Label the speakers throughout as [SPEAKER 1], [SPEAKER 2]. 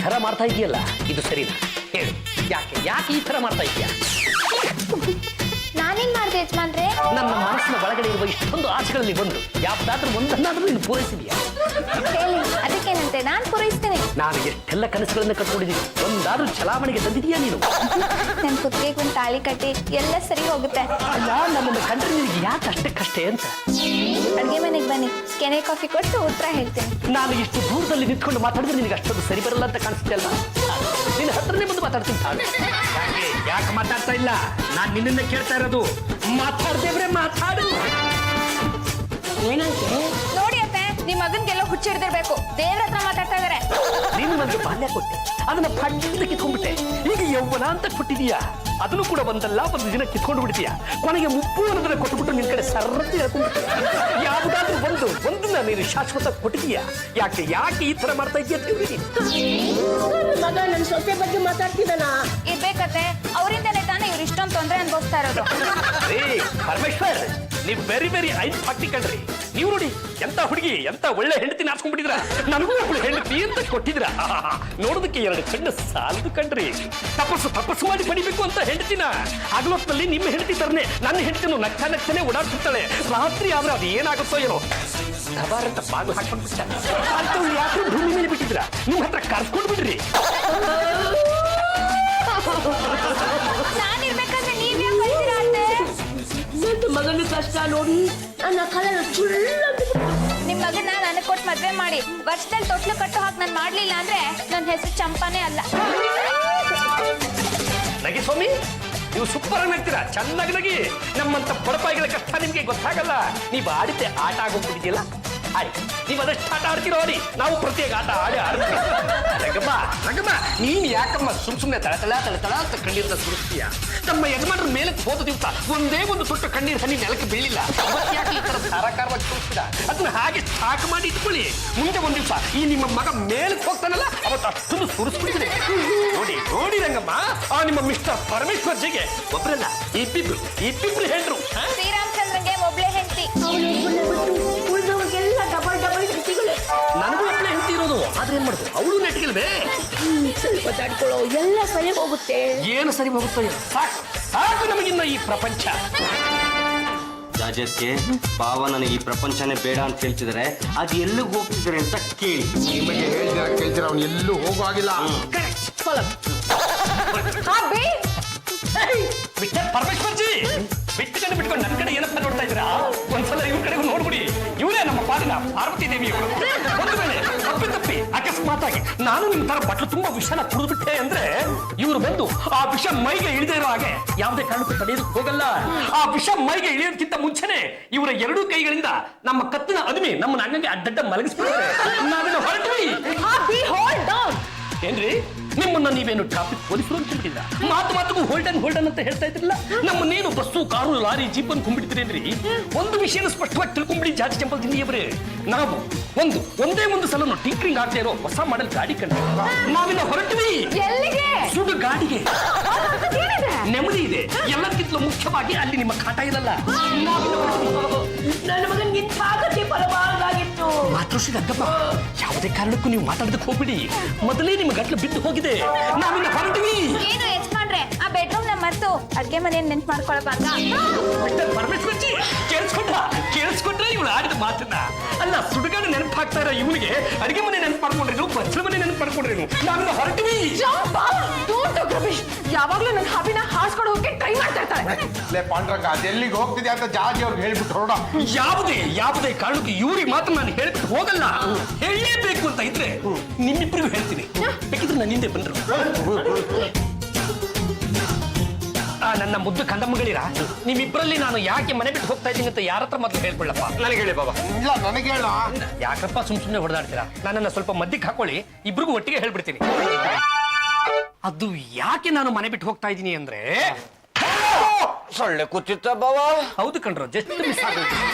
[SPEAKER 1] ತರ ಮಾಡ್ತಾ ಇದೆಯಲ್ಲ ಇದು ಸರಿನಾ? ಹೇಳು, ಯಾಕೆ ಯಾಕೆ ಈ ತರ ಮಾಡ್ತಾ ಇದೆಯಾ?
[SPEAKER 2] ನಾನೇನ್ ಮಾಡ್ದೆ ಯಜಮಾನ್ರೆ?
[SPEAKER 1] ನನ್ನ ಮನಸ್ಸಿನ ಒಳಗಡೆ ಇರುವ ಇಷ್ಟೊಂದು ಆಸೆಗಳಲ್ಲಿ ಬಂದು ಯಾವ್ದಾದ್ರೂ ಒಂದನ್ನಾದ್ರೂ ನೀನು ಪೂರೈಸಿದ್ಯಾ?
[SPEAKER 2] ಹೇಳಿ, ಅದಕ್ಕೇನಂತೆ, ನಾನ್ ಪೂರೈಸ್ತೀನಿ.
[SPEAKER 1] ನಾನು ಎಷ್ಟೆಲ್ಲ ಕನಸುಗಳನ್ನ ಕಟ್ಕೊಂಡಿದ್ದೀನಿ, ಒಂದಾದ್ರೂ ಚಲಾವಣೆಗೆ ತಂದಿದೀಯಾ ನೀನು?
[SPEAKER 2] ನನ್ ಕುತ್ತಿಗೆ ಒಂದು ತಾಳಿ ಕಟ್ಟಿ ಎಲ್ಲ ಸರಿ ಹೋಗುತ್ತೆ.
[SPEAKER 1] ಅಲ್ಲ, ನನ್ನನ್ನು ಕಂಡ್ರೆ ನಿನಗೆ ಯಾಕೆ ಅಷ್ಟಕ್ಕಷ್ಟೇ ಅಂತ?
[SPEAKER 2] ಅಡ್ಗೆ ಮನೆಗೆ ಬನ್ನಿ, ಕೆನೆ ಕಾಫಿ ಕೊಟ್ಟು ಉತ್ತರ ಹೇಳ್ತೀನಿ.
[SPEAKER 1] ನಾನು ಇಷ್ಟು ದೂರದಲ್ಲಿ ನಿಂತ್ಕೊಂಡು ಮಾತಾಡಿದ್ರೆ ನಿನಗೆ ಅಷ್ಟೊಂದು ಸರಿ ಬರಲ್ಲ ಅಂತ ಕಾಣಿಸುತ್ತೆ ಅಲ್ಲ? ನಿನ್ನ ಹತ್ರನೇ ಬಂದು ಮಾತಾಡ್ತೀನಿ ತಾಳು. ಯಾಕೆ ಮಾತಾಡ್ತಾ ಇಲ್ಲ? ನಾನು ನಿನ್ನಿಂದ ಕೇಳ್ತಾ ಇರೋದು. ಮಾತಾಡ್ದೇವ್ರೆ ಮಾತಾಡು. ಏನಂತೆ?
[SPEAKER 2] ನೋಡಿ ಅತ್ತೆ, ನಿಮ್ ಮಗನ್ಗೆಲ್ಲ ಹುಚ್ಚಿಡ್ದಿರ್ಬೇಕು. ದೇವ್ರ ಹತ್ರ ಮಾತಾಡ್ತಾ ಇದಾರೆ.
[SPEAKER 1] ನೀನು ನನಗೆ ಬಾಲ್ಯ ಕೊಟ್ಟೆ, ಅದನ್ನ ಪಂಡಿತ ಕಿತ್ಕೊಂಡ್ಬಿಟ್ಟೆ. ಈಗ ಯೌವನ ಅಂತ ಕೊಟ್ಟಿದೀಯಾ, ಅದನ್ನು ಕೂಡ ಒಂದಲ್ಲ ಒಂದು ದಿನ ಕಿತ್ಕೊಂಡು ಬಿಡ್ತೀಯಾ. ಕೊನೆಗೆ ಮುಪ್ಪು ಅನ್ನೋದನ್ನ ಕೊಟ್ಬಿಟ್ಟು ನಿನ್ ಕಡೆ ಸರ್ರತ್ತೆ ಹೇಳ್ಕೊಂಡ್ಬಿಟ್ಟು ಯಾವುದಾದ್ರೂ ಒಂದನ್ನ ನೀನು ಶಾಶ್ವತ ಕೊಟ್ಟಿದೀಯಾ. ಯಾಕೆ ಯಾಕೆ ಈ ತರ ಮಾಡ್ತಾ ಇದೀಯ?
[SPEAKER 3] ಮಗ ನನ್ನ ಸೊಸೆ ಬಗ್ಗೆ ಮಾತಾಡ್ತಿದ್ದಾನ.
[SPEAKER 2] ಇರ್ಬೇಕತ್ತೆ, ಅವರಿಂದನೇ ತಾನೇ ಇವ್ರು ಇಷ್ಟೊಂದು ತೊಂದರೆ ಅನ್ಭವಿಸ್ತಾ ಇರೋದು.
[SPEAKER 1] ಪರಮೇಶ್ವರ್, ನೀವು ವೆರಿ ಐಸ್ ಪಾರ್ಟಿ ಕಣ್ರಿ. ನೀವು ನೋಡಿ, ಎಂತ ಹುಡುಗಿ, ಎಂತ ಒಳ್ಳೆ ಹೆಂಡತಿ ನಾಚ್ಕೊಂಡ್ಬಿಟ್ಟಿದ್ರ. ನನಗೂ ಒಳ್ಳೆ ಹೆಂಡತಿ ಅಂತ ಕೊಟ್ಟಿದ್ರ. ನೋಡೋದಕ್ಕೆ ಎರಡು ಕಣ್ಣು ಸಾಲದು ಕಣ್ರಿ. ತಪಸ್ಸು ಮಾಡಿ ಪಡಿಬೇಕು ಅಂತ ಹೆಂಡತಿನ. ಹಗಲೊತ್ತಲ್ಲಿ ನಿಮ್ಮ ಹೆಂಡತಿ ತರನೆ ನನ್ನ ಹೆಂಡತಿನ ನಗ್ತಾನೆ ಓಡಾಡ್ತಿರ್ತಾಳೆ. ರಾತ್ರಿ ಆದ್ರೆ ಅದು ಏನಾಗುತ್ತೋ ಏನೋ ಸವಾರ ಅಂತ ಬಾಗಿಲು ಹಾಕೊಂಡ್ಬಿಟ್ಟ ಅಂತ ಯಾಕೆ ಭೂಮಿ ಮೇಲೆ ಬಿಟ್ಟಿದ್ರ. ನಿಮ್ಮ ಹತ್ರ ಕರ್ಸ್ಕೊಂಡ್ ಬಿಡ್ರಿ.
[SPEAKER 2] ನಾನಿರ್ಬೇಕಾದ್ರೆ ನೀವ್ ಯಾಕೆ ಬೈತೀರಾ ಅತ್ತೆ?
[SPEAKER 3] ನನ್ನ ಮಗನ ಕಷ್ಟ ನೋಡಿ ನನ್ನ ಕಲೆ
[SPEAKER 2] ನಿಮ್ ಮಗನ ನನಗ್ ಕೊಟ್ಟು ಮದ್ವೆ ಮಾಡಿ ವರ್ಷದಲ್ಲಿ ತೊಟ್ಲು ಕಟ್ಟು ಹಾಕಿ ನಾನು ಮಾಡ್ಲಿಲ್ಲ ಅಂದ್ರೆ ನನ್ನ ಹೆಸರು ಚಂಪಾನೇ ಅಲ್ಲ.
[SPEAKER 1] ನಗಿ ಸ್ವಾಮಿ, ನೀವು ಸೂಪರ್ ಆಗಿ ನಗ್ತೀರಾ, ಚೆನ್ನಾಗಿ ನಗಿ. ನಮ್ಮಂತ ಬಡಪಾಯಿಗಳ ಕಷ್ಟ ನಿಮ್ಗೆ ಗೊತ್ತಾಗಲ್ಲ. ನೀವು ಆಡಿದ್ದೆ ಆಟ ಆಗೋಗ್ಬಿಟ್ಟಿದ್ಯಲ್ಲ. ಆಡಿ, ನೀವು ಅದಷ್ಟು ಆಟ ಆಡ್ತಿರೋ ಆಡಿ, ನಾವು ಪ್ರತ್ಯೇಕ ಆಟ ಆಡ್ತೀವಿ. ರಂಗಮ್ಮ, ನೀನ್ ಯಾಕಮ್ಮ ಸುಮ್ನೆ ತಳ ಅಂತ ಕಣ್ಣೀರನ್ನ ಸುರಿಸ್ತೀಯ? ನಮ್ಮ ಯಜಮಾನ್ರ ಮೇಲೆ ಹೋದ ದಿವಸ ಒಂದೇ ಒಂದು ತೊಟ್ಟು ಕಣ್ಣೀರು ಹನಿ ನೆಲಕ್ಕೆ ಬೀಳಿಲ್ಲ. ಯಾಕೆ ಈ ತರ ಧಾರಾಕಾರವಾಗಿ ತೋರಿಸ್ತೀರ? ಅದನ್ನ ಹಾಗೆ ಸ್ಟಾಕ್ ಮಾಡಿ ಇಟ್ಕೊಳ್ಳಿ. ಮುಂದೆ ಒಂದ್ ದಿವಸ ಈ ನಿಮ್ಮ ಮಗ ಮೇಲಕ್ಕೆ ಹೋಗ್ತಾನಲ್ಲ, ಅವತ್ತು ಅಷ್ಟೊಂದು ಸುರಿಸ್ಬಿಟ್ಟಿದೆ. ನೋಡಿ ರಂಗಮ್ಮ, ಆ ನಿಮ್ಮ ಮಿಸ್ಟರ್ ಪರಮೇಶ್ವರ್ ಜಿಗೆ ಒಬ್ರಲ್ಲ ಇಬ್ಬಿಬ್ರು ಹೇಳ್ರು.
[SPEAKER 2] ಶ್ರೀರಾಮಚಂದ್ರನ್ಗೆ ಒಬ್ಳೆ ಹೆಂಡತಿ,
[SPEAKER 3] ಉಳಿದವ್ರಿಗೆಲ್ಲ ಡಬಲ್ ಹೆಂಡತಿಗಳೇ.
[SPEAKER 1] ನನಗೂ ಒಬ್ಳೆ ಹೆಂಡತಿ ಇರೋದು, ಆದ್ರೆ ಏನ್ ಮಾಡುದು, ಅವಳು ನೆಟ್ಟಿಗಿಲ್ವೇ?
[SPEAKER 3] ಸ್ವಲ್ಪ ತಡ್ಕೊಳ್ಳೋ, ಎಲ್ಲ ಸರಿ ಹೋಗುತ್ತೆ.
[SPEAKER 1] ಏನು ಸರಿ ಹೋಗುತ್ತೋ? ಸಾಕು ನಮಗಿನ್ನ ಈ ಪ್ರಪಂಚ.
[SPEAKER 4] ರಾಜಕ್ಕೆ ಬಾವ ನನಗೆ ಈ ಪ್ರಪಂಚನೇ ಬೇಡ ಅಂತ ಹೇಳ್ತಿದ್ದಾರೆ. ಅದು ಎಲ್ಲಿಗೆ ಹೋಗ್ತಿದ್ದಾರೆ ಅಂತ ಕೇಳಿ.
[SPEAKER 5] ನಿಮಗೆ ಕೇಳ್ತೀರ, ಅವ್ನು ಎಲ್ಲೂ ಹೋಗುವಾಗಿಲ್ಲ.
[SPEAKER 1] ಪರಮೇಶ್ವರ್ ಜಿ, ಬಿಟ್ಕೊಂಡು ನನ್ನ ಕಡೆ ಏನಪ್ಪ ನೋಡ್ತಾ ಇದ್ದೀರಾ? ಒಂದ್ಸಲ ಇವ್ರ ಕಡೆಗೂ ನೋಡ್ಬಿಡಿ. ಇವರೇ ನಮ್ಮ ಪಾಲಿನ ಪಾರ್ವತಿ ದೇವಿ ಇವರು. ಒಂದು ವೇಳೆ ತಪ್ಪಿ ಅಕಸ್ಮಾತ್ ಆಗಿ ನಾನು ನಿಮ್ ತರ ಬಟ್ಲು ತುಂಬಾ ವಿಷನ ಕುಡಿದ್ಬಿಟ್ಟೆ ಅಂದ್ರೆ ಇವ್ರು ಬಂದು ಆ ವಿಷ ಮೈಗೆ ಇಳಿದೇ ಇರೋ ಹಾಗೆ ಯಾವುದೇ ಕಾರಣಕ್ಕೂ ತಡೆಯೋದಕ್ಕೆ ಹೋಗಲ್ಲ. ಆ ವಿಷ ಮೈಗೆ ಇಳಿಯೋದಕ್ಕಿಂತ ಮುಂಚೆನೆ ಇವರ ಎರಡೂ ಕೈಗಳಿಂದ ನಮ್ಮ ಕತ್ತಿನ ಅದುಮಿ ನಮ್ಮನ್ನ ಅಣ್ಣಗೆ ಅಡ್ಡಡ್ಡ ಮಲಗಿಸ್ಬಿಡ್ತಾರೆ. ನಾವೇನು ಹೊರಟ್ವಿ. ಏನ್ರಿ, ನಿಮ್ಮನ್ನ ನೀವೇನು ಟ್ರಾಫಿಕ್ ಪೊಲೀಸರು ಅಂತ ಹೇಳ್ತಿದ್ರ? ಮಾತು ಹೋಲ್ಡನ್ ಅಂತ ಹೇಳ್ತಾ ಇದ್ರಲ್ಲ. ನಮ್ಮನ್ನೇನು ಬಸ್ಸು, ಕಾರು, ಲಾರಿ, ಜೀಪ್ ಅನ್ನು ಕುಂಬಿಡ್ತೀರೇನ್ರಿ? ಒಂದು ವಿಷಯನ ಸ್ಪಷ್ಟವಾಗಿ ತಿಳ್ಕೊಂಬಿಡಿ ಜಾತಿ ಚಂಪಲ್ ತಿಂದಿಯವ್ರೆ. ನಾವು ಒಂದೇ ಒಂದು ಸಲ ಟಿಂಕರಿಂಗ್ ಆಗ್ತಾ ಇರೋ ಹೊಸ ಮಾಡೆಲ್ ಗಾಡಿ ಕಂಡು ನಾವಿನ್ನ ಹೊರಟ್ವಿ. ಸುಡು ಗಾಡಿಗೆ ನೆಮ್ಮದಿ ಇದೆ. ಎಲ್ಲಕ್ಕಿಂತಲೂ ಮುಖ್ಯವಾಗಿ ಅಲ್ಲಿ ನಿಮ್ಮ ಕಾಟ ಇರಲ್ಲ.
[SPEAKER 3] ನನ್ನ ಮಗನ್ ಇಂಥಾಗತಿ ಫಲವಾಗಿತ್ತು.
[SPEAKER 1] ಮಾತೃಶ್ರೀ ರಂಗಮ್ಮ, ಯಾವುದೇ ಕಾರಣಕ್ಕೂ ನೀವು ಮಾತಾಡೋದಕ್ಕೆ ಹೋಗ್ಬಿಡಿ. ಮೊದಲೇ ನಿಮ್ಮ ಗಟ್ಲು ಬಿದ್ದು ಹೋಗಿದೆ. ನಾವಿನ್ನ ಹೊರಟ್ವಿ.
[SPEAKER 2] ಏನು ಯಜಮಾನ್ರೆ, ಆ ಬೆಡ್ರೂಮ್ ನ ಮತ್ತು ಅಡ್ಗೆ ಮನೆ ನೆನ್ಪು ಮಾಡ್ಕೊಳಪ್ಪಾಗ.
[SPEAKER 1] ಪರಮೇಶ್ವರ್ ಜಿ, ಕೇಳಿಸ್ಕೊಂಡ್ರೆ ಇವಳು ಆಡಿದ ಮಾತನ್ನ. ಅಲ್ಲ, ಸುಡುಗಾಡು ನೆನಪು ಹಾಕ್ತಾ ಇರೋ ಇವನಿಗೆ ಅಡಿಗೆ ಮನೆ ನೆನಪು ಮಾಡ್ಕೊಂಡ್ರೇನು, ಬಚ್ಚಲ ಮನೆ ನೆನಪು ಮಾಡ್ಕೊಂಡ್ರೇನು? ನಾವಿನ್ನ ಹೊರಟ್ವಿ.
[SPEAKER 3] ಯಾವಾಗ್ಲೂ ನನ್ನ ಹಬಿನ ಹಾಸ್ಕೊಂಡು ಹೋಗಿ ಟ್ರೈ ಮಾಡ್ತಾ ಇರ್ತಾರೆ.
[SPEAKER 5] ಪಾಂಡ್ರಂಗ, ಅದೆಲ್ಲಿಗೆ ಹೋಗ್ತಿದೆ ಅಂತ ಜಾಜಿ ಅವ್ರಿಗೆ ಹೇಳ್ಬಿಟ್ಟು ಹೊರಡ.
[SPEAKER 1] ಯಾವುದೇ ಕಾರಣಕ್ಕೂ ಇವ್ರಿಗೆ ಮಾತ್ರ ನಾನು ಹೇಳ್ಬಿಟ್ಟು ಹೋಗಲ್ಲ. ಹೇಳಲೇಬೇಕು ಅಂತ ಇದ್ರೆ ನಿಮ್ಮಿಬ್ಬರಿಗೂ ಹೇಳ್ತೀನಿ. ಬೇಕಿದ್ರೆ ನನ್ನ ಹಿಂದೆ ಬಂದ್ರು. ನನ್ನ ಮುದ್ದು ಕಂದಮ್ಮಗಳಿರ, ನಿಮ್ಮಿಬ್ಬರಲ್ಲಿ ನಾನು ಯಾಕೆ ಮನೆ ಬಿಟ್ಟು ಹೋಗ್ತಾ ಇದ್ದೀನಿ ಅಂತ ಯಾರ ಹತ್ರ ಮೊದಲು ಹೇಳ್ಕೊಳ್ಳಪ್ಪ. ನನಗೆ ಹೇಳಿ ಬಾಬಾ.
[SPEAKER 5] ಇಲ್ಲ, ನನಗೆ ಹೇಳ.
[SPEAKER 1] ಯಾಕಪ್ಪ ಸುಮ್ನೆ ಹೊಡೆದಾಡ್ತೀರಾ? ನನ್ನನ್ನ ಸ್ವಲ್ಪ ಮಧ್ಯಕ್ಕೆ ಹಾಕೊಳ್ಳಿ, ಇಬ್ರಿಗೂ ಒಟ್ಟಿಗೆ ಹೇಳ್ಬಿಡ್ತೀನಿ. ಅದು ಯಾಕೆ ನಾನು ಮನೆ ಬಿಟ್ಟು ಹೋಗ್ತಾ ಇದ್ದೀನಿ ಅಂದ್ರೆ,
[SPEAKER 4] ಸೊಳ್ಳೆ ಕೂತಿತ್ತ ಬಾವ.
[SPEAKER 1] ಹೌದು ಕಣ್ರು, ಜಸ್ಟ್ ಮಿಸ್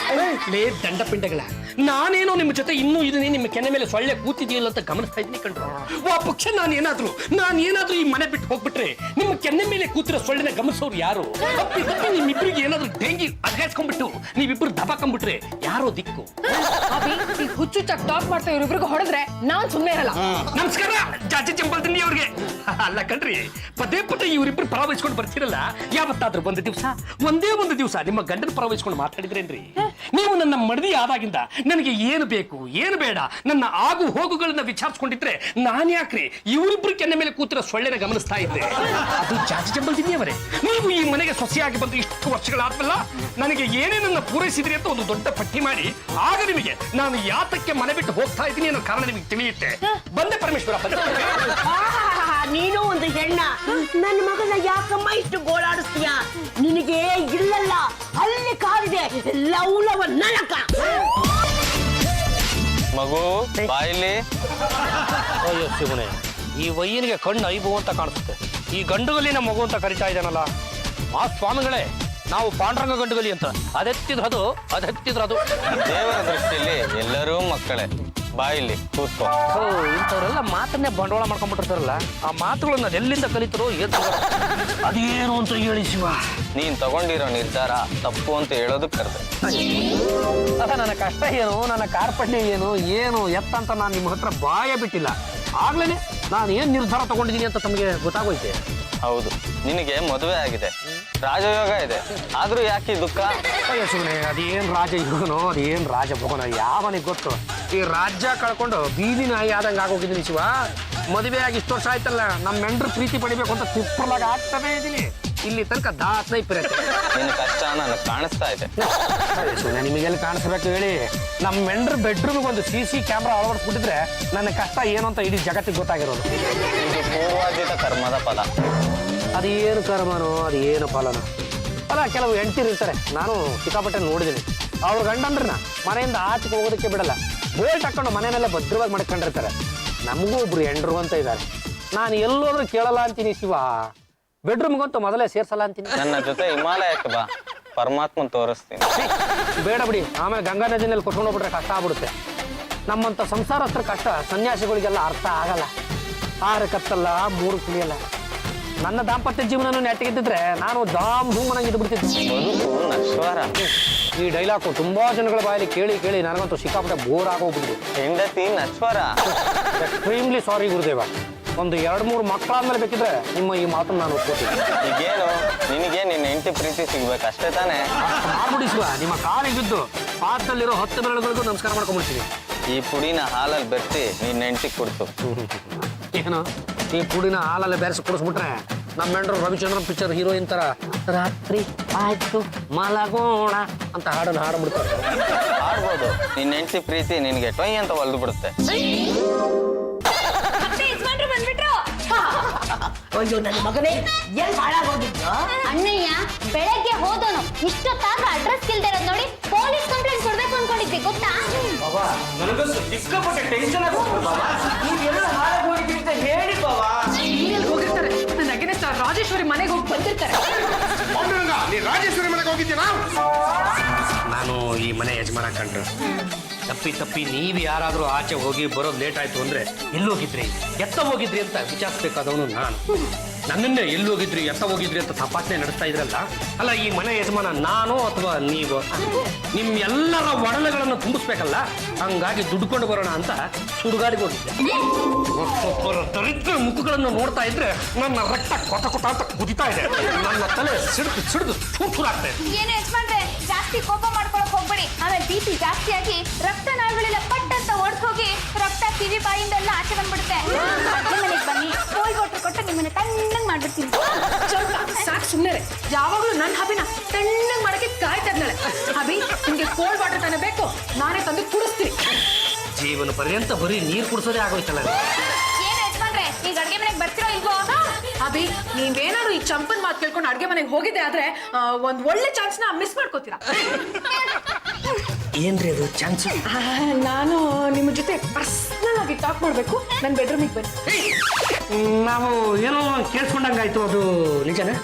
[SPEAKER 1] ಲೇ ದಂಡ ಪಿಂಡಗಳ. ನಾನೇನೋ ನಿಮ್ಮ ಜೊತೆ ಇನ್ನೂ ಇದನ್ನೇ ನಿಮ್ಮ ಕೆನೆ ಮೇಲೆ ಸೊಳ್ಳೆ ಕೂತಿದೆಯಲ್ಲ ಅಂತ ಗಮನಿಸ್ತಾ ಇದ್ದೀನಿ ಕಣ್ರು. ಆ ಪಕ್ಷ ನಾನೇನಾದ್ರೂ ಈ ಮನೆ ಬಿಟ್ಟು ಹೋಗ್ಬಿಟ್ರೆ ನಿಮ್ಮ ಕೆನ್ನೆ ಮೇಲೆ ಕೂತಿರೋ ಸೊಳ್ಳೆನ ಗಮನಿಸೋರು ಯಾರು? ತಪ್ಪಿ ನಿಮ್ಮಿಬ್ಬರಿಗೆ ಏನಾದ್ರೂ ಡೆಂಗಿ ಅಡ್ಗಾಯಿಸ್ಕೊಂಡ್ಬಿಟ್ಟು ನೀವಿಬ್ರು ದಬಾಕೊಂಡ್ಬಿಟ್ರೆ ಯಾರೋ ದಿಕ್ಕು?
[SPEAKER 3] ಹುಚ್ಚು ಟಾಕ್ ಮಾಡ್ತಾ ಇವ್ರಿಬ್ರಿಗೆ ಹೊಡೆದ್ರೆ ನಾನ್ ಸುಮ್ಮನೆ ಇರಲ್ಲ.
[SPEAKER 1] ನಮಸ್ಕಾರ ಚಾಚಿ ಚಂಪಲ್ ತಿಂಡಿ ಅವ್ರಿಗೆ. ಅಲ್ಲ ಕಣ್ರಿ, ಪದೇ ಪದೇ ಇವರಿಬ್ರು ಪರ ವಹಿಸ್ಕೊಂಡು ಬರ್ತಿರಲ್ಲ, ಯಾವತ್ತಾದ್ರೂ ಒಂದು ದಿವಸ, ಒಂದೇ ಒಂದು ದಿವಸ ನಿಮ್ಮ ಗಂಡನ ಪರ ವಹಿಸ್ಕೊಂಡು ಮಾತಾಡಿದ್ರೇನ್ರಿ? ನೀವು ನನ್ನ ಮಡದಿ ಆದಾಗಿಂದ ನನಗೆ ಏನು ಬೇಕು ಏನು ಬೇಡ ನನ್ನ ಆಗು ಹೋಗುಗಳನ್ನ ವಿಚಾರಿಸ್ಕೊಂಡಿದ್ರೆ ನಾನು ಯಾಕ್ರಿ ಇವರಿಬ್ರು ಕೆನ್ನೆ ಮೇಲೆ ಕೂತಿರೋ ಸೊಳ್ಳೆನ ಗಮನಿಸ್ತಾ ಇದ್ದೆ? ಅದು ಚಾಚಿ ಚಂಪಲ್ ತಿಂಡಿ ಅವರೇ. ನೀವು ಈ ಮನೆಗೆ ಸೊಸೆಯಾಗಿ ಬಂದು ಇಷ್ಟು ವರ್ಷಗಳಾದ್ಮೇಲೆ ನನಗೆ ಏನೇನನ್ನ ಪೂರೈಸಿದ್ರಿ ಅಂತ ಒಂದು ದೊಡ್ಡ ಪಟ್ಟಿ ಮಾಡಿ, ಆಗ ನಿಮಗೆ ನಾನು ಯಾತಕ್ಕೆ ಮನೆ ಬಿಟ್ಟು ಹೋಗ್ತಾ ಇದ್ದೀನಿ ಅನ್ನೋ ಕಾರಣ ನಿಮಗೆ ತಿಳಿಯುತ್ತೆ. ಬಂದೆ ಪರಮೇಶ್ವರ, ಬಂದೆ.
[SPEAKER 3] ನೀನು ಒಂದು ಹೆಣ್ಣ, ನನ್ನ ಮಗನ ಯಾಕಮ್ಮ ಇಷ್ಟು ಗೋಳಾಡಿಸ್ತೀಯ? ನಿನಗೆ ಇಲ್ಲಲ್ಲ, ಅಲ್ಲಿ ಕಾಲಿದೆ, ಲೌಲವ ನಳಕ.
[SPEAKER 6] ಮಗು ಬಾಯಿಲಿ.
[SPEAKER 1] ಅಯ್ಯೋ ಶಿವನೇ, ಈ ವಯ್ಯನಿಗೆ ಕಣ್ಣು ಐಬು ಅಂತ ಕಾಣಿಸುತ್ತೆ. ಈ ಗಂಡುಗಲಿನ ಮಗು ಅಂತ ಕರಿತಾ ಇದ್ದಾನಲ್ಲ. ಆ ಸ್ವಾಮಿಗಳೇ, ನಾವು ಪಾಂಡುರಂಗ ಗಂಡುಗಲಿ ಅಂತ ಅದೆತ್ತಿದ್ರದು.
[SPEAKER 6] ದೇವರ ದೃಷ್ಟಿಯಲ್ಲಿ ಎಲ್ಲರೂ ಮಕ್ಕಳೇ. ಬಾಯಿಲಿ ಕೂತ್ಕೋ.
[SPEAKER 1] ಇಂಥವ್ರೆಲ್ಲ ಮಾತನ್ನೇ ಬಂಡವಾಳ ಮಾಡ್ಕೊಂಡ್ಬಿಟ್ಟಿರ್ತಾರಲ್ಲ, ಆ ಮಾತುಗಳನ್ನ ಎಲ್ಲಿಂದ ಕಲಿತರೋ ಅದೇನು ಅಂತ ಹೇಳಿ ಶಿವ.
[SPEAKER 6] ನೀನ್ ತಗೊಂಡಿರೋ ನಿರ್ಧಾರ ತಪ್ಪು ಅಂತ ಹೇಳೋದಕ್ಕೆ ಕರೆದೆ.
[SPEAKER 1] ಅದ ನನ್ನ ಕಷ್ಟ ಏನು, ನನ್ನ ಕಾರ್ಪಣ್ಯ ಏನು ಎತ್ತಂತ ನಾನು ನಿಮ್ಮ ಹತ್ರ ಬಾಯ ಬಿಟ್ಟಿಲ್ಲ. ಆಗ್ಲೇನೆ ನಾನು ಏನ್ ನಿರ್ಧಾರ ತಗೊಂಡಿದ್ದೀನಿ ಅಂತ ತಮಗೆ ಗೊತ್ತಾಗೋಯ್ತೆ.
[SPEAKER 6] ಹೌದು, ನಿನಗೆ ಮದುವೆ ಆಗಿದೆ, ರಾಜಯೋಗ ಇದೆ, ಆದ್ರೂ ಯಾಕೆ ದುಃಖ?
[SPEAKER 1] ಅಯ್ಯೋ ಸುಮ್ಮನೆ, ಅದೇನ್ ರಾಜಯೋಗನೋ ಅದೇನ್ ರಾಜಭೋಗನೋ ಯಾವನಿಗೆ ಗೊತ್ತು. ಈ ರಾಜ್ಯ ಕಳ್ಕೊಂಡು ಬೀದಿ ನಾಯಿ ಆದಂಗೆ ಆಗೋಗಿದ್ದೀನಿ ಶಿವ. ಮದುವೆ ಆಗಿ ಇಷ್ಟು ವರ್ಷ ಆಯ್ತಲ್ಲ, ನಮ್ಮ ಮೆಂಡ್ರು ಪ್ರೀತಿ ಪಡಿಬೇಕು ಅಂತ ತಿಪ್ಪಲಾಗ ಆಗ್ತಾನೆ ಇದ್ದೀನಿ. ಇಲ್ಲಿ ತನಕ ದಾಸನ ಇಪ್ಪಿರತ್ತೆ.
[SPEAKER 6] ನಿನ್ನ ಕಷ್ಟ ನನಗೆ ಕಾಣಿಸ್ತಾ ಇದೆ.
[SPEAKER 1] ಸುಮ್ಮನೆ ನಿಮಗೆಲ್ಲಿ ಕಾಣಿಸ್ಬೇಕು ಹೇಳಿ? ನಮ್ಮ ಮೆಂಡ್ರ ಬೆಡ್ರೂಮ್ಗೆ ಒಂದು CC ಕ್ಯಾಮ್ರಾ ಅಳವಡಿಸ್ಬಿಟ್ಟಿದ್ರೆ ನನ್ನ ಕಷ್ಟ ಏನು ಅಂತ ಇಡೀ ಜಗತ್ತಿಗೆ ಗೊತ್ತಾಗಿರೋದು.
[SPEAKER 6] ಇದು ಪೂರ್ವಾರ್ಜಿತ ಕರ್ಮದ ಫಲ.
[SPEAKER 1] ಅದೇನು ಕರ್ಮನೋ ಅದೇನು ಫಲನೋ. ಅಲ್ಲ, ಕೆಲವು ಹೆಂಡ್ತಿರು ಇರ್ತಾರೆ, ನಾನು ಸಿಕ್ಕಾಪಟ್ಟೆ ನೋಡಿದ್ದೀನಿ. ಅವ್ರ ಗಂಡಂದ್ರನ್ನ ಮನೆಯಿಂದ ಆಚೆಗೆ ಹೋಗೋದಕ್ಕೆ ಬಿಡಲ್ಲ, ಬೋಲ್ಟ್ ಹಾಕೊಂಡು ಮನೆಯಲ್ಲೇ ಭದ್ರವಾಗಿ ಮಾಡ್ಕೊಂಡಿರ್ತಾರೆ. ನಮಗೂ ಒಬ್ರು ಹೆಂಡ್ರು ಅಂತ ಇದ್ದಾರೆ. ನಾನು ಎಲ್ಲೋದ್ರೂ ಕೇಳಲ್ಲ ಅಂತೀನಿ ಶಿವ, ಬೆಡ್ರೂಮ್ಗಂತೂ ಮೊದಲೇ ಸೇರ್ಸಲ್ಲ ಅಂತೀನಿ.
[SPEAKER 6] ನನ್ನ ಜೊತೆ ಹಿಮಾಲಯಕ್ಕೆ ಬಾ, ಪರಮಾತ್ಮನ್ ತೋರಿಸ್ತೀನಿ.
[SPEAKER 1] ಬೇಡ ಬಿಡಿ, ಆಮೇಲೆ ಗಂಗಾ ನದಿನಲ್ಲಿ ಕೊಟ್ಕೊಂಡು ಹೋಗ್ಬಿಟ್ರೆ ಕಷ್ಟ ಆಗ್ಬಿಡುತ್ತೆ. ನಮ್ಮಂಥ ಸಂಸಾರಸ್ಥರ ಕಷ್ಟ ಸನ್ಯಾಸಿಗಳಿಗೆಲ್ಲ ಅರ್ಥ ಆಗಲ್ಲ. 6 ಕತ್ತಲ್ಲ 3 ಕುಳಿಯಲ್ಲ. ನನ್ನ ದಾಂಪತ್ಯ ಜೀವನನೂ ನೆಟ್ಟಿಗಿದ್ದಿದ್ರೆ ನಾನು ಧಾಮ್ ಧೂಮ್ ಅನ್ನಂಗೆ ಇದ್ದು ಬಿಡ್ತಿದ್ದೆ.
[SPEAKER 6] ಬದುಕು ನಶ್ವರ.
[SPEAKER 1] ಈ ಡೈಲಾಗು ತುಂಬಾ ಜನಗಳ ಬಾಯಲ್ಲಿ ಕೇಳಿ ನನಗಂತೂ ಸಿಕ್ಕಾಪಟ್ಟೆ ಬೋರ್ ಆಗೋಗ್ಬಿಟ್ಟಿದೆ.
[SPEAKER 6] ಹೆಂಡತಿ ನಶ್ವರ.
[SPEAKER 1] ಎಕ್ಸ್ಟ್ರೀಮ್ಲಿ ಸಾರಿ ಗುರುದೇವ. ಒಂದು 2-3 ಮಕ್ಕಳಾದ್ಮೇಲೆ ಬೇಕಿದ್ರೆ ನಿಮ್ಮ ಈ ಮಾತನ್ನು ನಾನು ಒಪ್ಕೋತೀನಿ.
[SPEAKER 6] ಈಗೇನು ನಿನಗೆ ನಿನ್ನ ಹೆಂಡತಿ ಪ್ರೀತಿ ಸಿಗ್ಬೇಕು ಅಷ್ಟೇ ತಾನೇ?
[SPEAKER 1] ಮಾಡ್ಬಿಡಿಸುವ, ನಿಮ್ಮ ಕಾಲಿಗೆ ಬಿದ್ದು ಪಾತ್ರದಲ್ಲಿರೋ 10 ಬೆರಳುಗಳಿಗೂ ನಮಸ್ಕಾರ ಮಾಡ್ಕೊಂಡ್ಬಿಡ್ತೀನಿ.
[SPEAKER 6] ಈ ಪುಡಿನ ಹಾಲಲ್ಲಿ ಬೆರೆಸಿ ನಿನ್ನ ಹೆಂಡತಿ ಕೊಡ್ತು.
[SPEAKER 1] ಏನು ಈ ಪುಡಿನ ಹಾಲಲ್ಲಿ ಬೆರೆಸಿ ಕುಡಿಸ್ಬಿಟ್ರೆ ನಮ್ಮ ಮೆಂಡ್ರು ರವಿಚಂದ್ರನ್ ಪಿಕ್ಚರ್ ಹೀರೋಯಿನ್ ತರ ರಾತ್ರಿ ಆಯ್ತು ಮಲಗೋಣ ಅಂತ ಹಾಡನ್ನು ಹಾಡ್ಬಿಡ್ತಾರೆ.
[SPEAKER 6] ಆಡ್ಬೋದು, ನಿನ್ನ ಹೆಂಡತಿ ಪ್ರೀತಿ ನಿನಗೆ ಟೊಯ್ ಅಂತ ಒಲ್ದು ಬಿಡುತ್ತೆ.
[SPEAKER 3] ಅಯ್ಯೋ ನನ್ನ ಮಗನೇ, ಎಲ್ಲಿ ಹಾಳಾಗೋಗಿದ್ಯೋ?
[SPEAKER 2] ಅಣ್ಣಯ್ಯ ಬೆಳಗ್ಗೆ ಹೋದನು, ಇಷ್ಟೊತ್ತಾಗ ಅಡ್ರೆಸ್ ಇಲ್ದೇ ಇರೋದು ನೋಡಿ ಪೊಲೀಸ್ ಕಂಪ್ಲೇಂಟ್ ಕೊಡ್ಬೇಕು ಅನ್ಕೊಂಡಿದ್ದೆ, ಗೊತ್ತಾ?
[SPEAKER 7] ಹೋಗಿರ್ತಾರೆ. ನನ್ನ ಅಗೇನೆಸ್ಟ್ ರಾಜೇಶ್ವರಿ ಮನೆಗೆ ಹೋಗಿ ಬಂದಿರ್ತಾರೆ.
[SPEAKER 5] ನೀ ರಾಜೇಶ್ವರಿ ಮನೆಗೆ ಹೋಗಿದ್ದೀನಾ?
[SPEAKER 1] ನಾನು ಈ ಮನೆ ಯಜಮಾನ ಕಂಡ್ರು ತಪ್ಪಿ ನೀವು ಯಾರಾದರೂ ಆಚೆ ಹೋಗಿ ಬರೋದು ಲೇಟ್ ಆಯ್ತು ಅಂದ್ರೆ ಎಲ್ಲಿ ಹೋಗಿದ್ರಿ ಎತ್ತ ಹೋಗಿದ್ರಿ ಅಂತ ವಿಚಾರಿಸ್ಬೇಕಾದವನು ನಾನು. ನನ್ನನ್ನೇ ಎಲ್ಲಿ ಹೋಗಿದ್ರಿ ಎತ್ತ ಹೋಗಿದ್ರಿ ಅಂತ ತಪಾಸಣೆ ನಡೆಸ್ತಾ ಇದ್ರಲ್ಲ. ಅಲ್ಲ, ಈ ಮನೆ ಯಜಮಾನ ನಾನು ಅಥವಾ ನೀವು? ನಿಮ್ ಎಲ್ಲರ ಒಡಲೆಗಳನ್ನು ತುಂಬಿಸ್ಬೇಕಲ್ಲ, ಹಂಗಾಗಿ ದುಡ್ಕೊಂಡು ಬರೋಣ ಅಂತ ಸುಡುಗಾಡಿಗೆ ಹೋಗಿದ್ದೆ. ದರಿದ್ರ ಮುಖಗಳನ್ನು ನೋಡ್ತಾ ಇದ್ರೆ ನನ್ನ ರಕ್ತ ಕೊಟ ಅಂತ ಕುದಿತಾ ಇದೆ. ನನ್ನ ತಲೆ ಸಿಡಿದು ಚೂರಾಗ್ತಾ ಇದೆ.
[SPEAKER 2] ಏನು ಯಜಮಾನ್ರೆ, ಜಾಸ್ತಿ ಕೋಪ ಮಾಡ್ಕೊಳಕ್ ಹೋಗ್ಬೇಡಿ. ಆಮೇಲೆ BP ಜಾಸ್ತಿ ಆಗಿ ರಕ್ತ ನಾಳಗಳೆಲ್ಲ ಪಟ್ ಅಂತ ಓಡ್ಸೋಗಿ ರಕ್ತ ಕಿವಿ ಬಾಯಿಂದೆಲ್ಲ ಆಚೆ ಬಂದ್ಬಿಡುತ್ತೆ. ಅಡ್ಗೆ ಮನೆಗೆ ಬನ್ನಿ, ಕೋಲ್ಡ್ ವಾಟರ್ ಕೊಟ್ಟು ನಿಮ್ಮನ್ನ ತಣ್ಣಗ್ ಮಾಡ್ಬಿಡ್ತೀನಿ.
[SPEAKER 7] ಸಾಕು ಸುಮ್ಮನೆ, ಯಾವಾಗಲೂ ನನ್ನ ಹಬಿನ ತಣ್ಣಗ್ ಮಾಡಕ್ಕೆ ಕಾಯ್ತಾ ಇದ್ದಾಳೆ. ಹಬಿ, ನಿಮ್ಗೆ ಕೋಲ್ಡ್ ವಾಟರ್ ತಾನೇ ಬೇಕು, ನಾನೇ ತಂದು ಕುಡಿಸ್ತೀನಿ.
[SPEAKER 1] ಜೀವನ ಪರ್ಯಂತ ಬರೀ ನೀರು ಕುಡಿಸೋದೇ ಆಗೋಯ್ತಲ್ಲ.
[SPEAKER 2] ಏನು ಯಜಮಾನ್ರೆ, ಈಗ ಅಡ್ಗೆ ಮನೆಗೆ ಬರ್ತಿರೋ ಇಲ್ವೋ?
[SPEAKER 7] ಅಭಿ, ನೀವೇನಾದ್ರು ಈ ಚಂಪನ್ ಮಾತು ಕೇಳ್ಕೊಂಡು ಅಡ್ಗೆ ಮನೆಗೆ ಹೋಗಿದ್ದೆ ಆದ್ರೆ ಒಂದ್ ಒಳ್ಳೆ ಚಾನ್ಸ್ ನ ಮಿಸ್ ಮಾಡ್ಕೋತೀರಾ.
[SPEAKER 1] ಏನ್ರಿ ಅದು ಚಾನ್ಸ್?
[SPEAKER 7] ನಾನು ನಿಮ್ಮ ಜೊತೆ ಪರ್ಸನಲ್ ಆಗಿ ಟಾಕ್ ಮಾಡ್ಬೇಕು. ನನ್ನ ಬೆಡ್ರೂಮಿಗೆ ಬನ್ನಿ.
[SPEAKER 1] ನಾವು ಏನೋ ಕೇಳಿಸ್ಕೊಂಡಂಗಾಯ್ತು, ಅದು ನಿಜನೇ?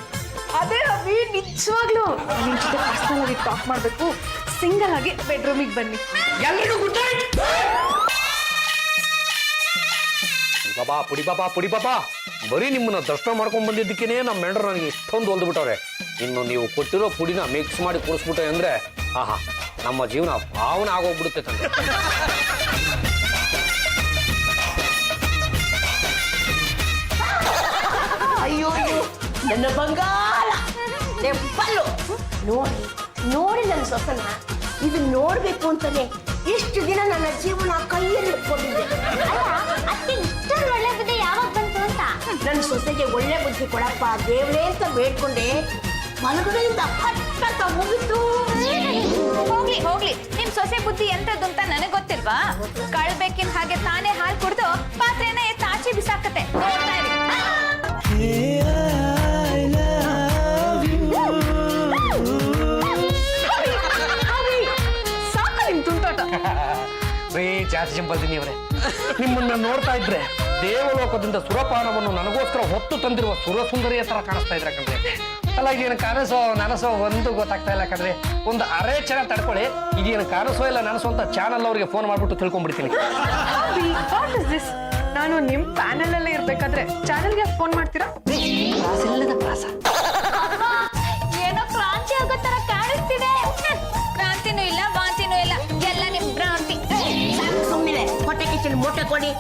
[SPEAKER 7] ಅದೇ ಅಭಿ, ನಿಜವಾಗ್ಲೂ ನಿಮ್ ಜೊತೆ ಪರ್ಸನಲ್ ಆಗಿ ಟಾಕ್ ಮಾಡ್ಬೇಕು. ಸಿಂಗಲ್ ಆಗಿ ಬೆಡ್ರೂಮಿಗೆ ಬನ್ನಿ.
[SPEAKER 1] ಎಲ್ರಿಗೂ ಗುಡ್ ನೈಟ್. ಪುಡಿ ಬಾಬಾ ಬರೀ ನಿಮ್ಮನ್ನ ದರ್ಶನ ಮಾಡ್ಕೊಂಡ್ ಬಂದಿದ್ದಕ್ಕೇನೆ ನಮ್ಮ ಮೆಂಡ್ರು ನನಗೆ ಇಷ್ಟೊಂದು ಹೊಲ್ದು ಬಿಟ್ಟವ್ರೆ. ಇನ್ನು ನೀವು ಕೊಟ್ಟಿರೋ ಪುಡಿನ ಮಿಕ್ಸ್ ಮಾಡಿ ಕುಡಿಸ್ಬಿಟ್ಟೆ ಅಂದ್ರೆ ಆಹಾ, ನಮ್ಮ ಜೀವನ ಭಾವನೆ ಆಗೋಗ್ಬಿಡುತ್ತೆ ತಂದೆ.
[SPEAKER 3] ನನ್ನ ಬಂಗಾರ ಬಲ್ಲು ನೋಡಿ ನೋಡಿ ನನ್ನ ಸೊಸನ ಇದು ನೋಡ್ಬೇಕು ಅಂತಾನೆ ಇಷ್ಟು ದಿನ ನನ್ನ ಜೀವನ ಕೈಯಲ್ಲಿ ಇಟ್ಕೊಂಡಿದ್ದೆ.
[SPEAKER 2] ಅಲ್ಲ ಅತ್ತೆ ಇಷ್ಟೊಂದು ಒಳ್ಳೆ ಬುದ್ಧಿ ಯಾವಾಗ ಬಂತು ಅಂತ.
[SPEAKER 3] ನನ್ನ ಸೊಸೆಗೆ ಒಳ್ಳೆ ಬುದ್ಧಿ ಕೊಡಪ್ಪ ದೇವ್ರೇ ಅಂತ ಬೇಡ್ಕೊಂಡೆ. ಮಲಗಡೆಯಿಂದ ಹತ್ತ ಮುಗಿತು.
[SPEAKER 2] ಹೋಗ್ಲಿ ಹೋಗ್ಲಿ, ನಿಮ್ ಸೊಸೆ ಬುದ್ಧಿ ಎಂತದ್ದು ಅಂತ ನನಗ್ ಗೊತ್ತಿಲ್ವಾ? ಕಳ್ಬೇಕಿನ ಹಾಗೆ ತಾನೇ ಹಾಲು ಕುಡ್ದು ಪಾತ್ರೆನ ಎತ್ತ ಆಚೆ ಬಿಸಾಕತ್ತೆ. ನೋಡ್ತಾ ಇರಿ.
[SPEAKER 7] ಸಾಕ ನಿಮ್ ತುಂಟಾಟ.
[SPEAKER 1] ರೀ ಜಾತಿ ಚಂಪಲ್ದಿನಿ ಅವರೇ, ನಿಮ್ಮನ್ನ ನೋಡ್ತಾ ಇದ್ರೆ ದೇವಲೋಕದಿಂದ ಸುರಪಾನವನ್ನು ನನಗೋಸ್ಕರ ಹೊತ್ತು ತಂದಿರುವ ಸುರಸುಂದರಿಯ ತರ ಕಾಣಿಸ್ತಾ ಇದ್ರ ಕಣ್ರಿ. ಅಲ್ಲ ಇದೇನು ಕಾಣಿಸೋ ನನಸೋ ಒಂದು ಗೊತ್ತಾಗ್ತಾ ಇಲ್ಲ ಕಣ್ರಿ. ಒಂದು ಅರೆ ಕ್ಷಣ ತಡ್ಕೊಳ್ಳಿ, ಇದೇನು ಕಾಣಿಸೋ ಇಲ್ಲ ನನಸೋ ಅಂತ ಚಾನಲ್ ಅವರಿಗೆ ಫೋನ್ ಮಾಡ್ಬಿಟ್ಟು ತಿಳ್ಕೊಂಡ್ಬಿಡ್ತೀನಿ.
[SPEAKER 7] What is this? ನಾನು ನಿಮ್ ಪ್ಯಾನೆಲ್ ಅಲ್ಲೇ ಇರ್ಬೇಕಾದ್ರೆ ಚಾನೆಲ್ಗೆ ಫೋನ್ ಮಾಡ್ತೀರಾ?
[SPEAKER 1] ಇಲ್ಲದ ಪ್ರಾಸ
[SPEAKER 2] ಏನೋ ಕ್ರಾಂತಿ ಆಗೋ ತರ ಕಾಣಿಸ್ತಿದೆ. ಕ್ರಾಂತಿನೂ ಇಲ್ಲ ವಾಂತಿನೂ ಇಲ್ಲ, ಎಲ್ಲ ನಿಮ್ ಭ್ರಾಂತಿ.
[SPEAKER 3] ಸುಮ್ಮನೆ ಹೊಟ್ಟೆ ಕಿಚ್ಚಲು ಮೊಟ್ಟೆ ಕೊಡಿ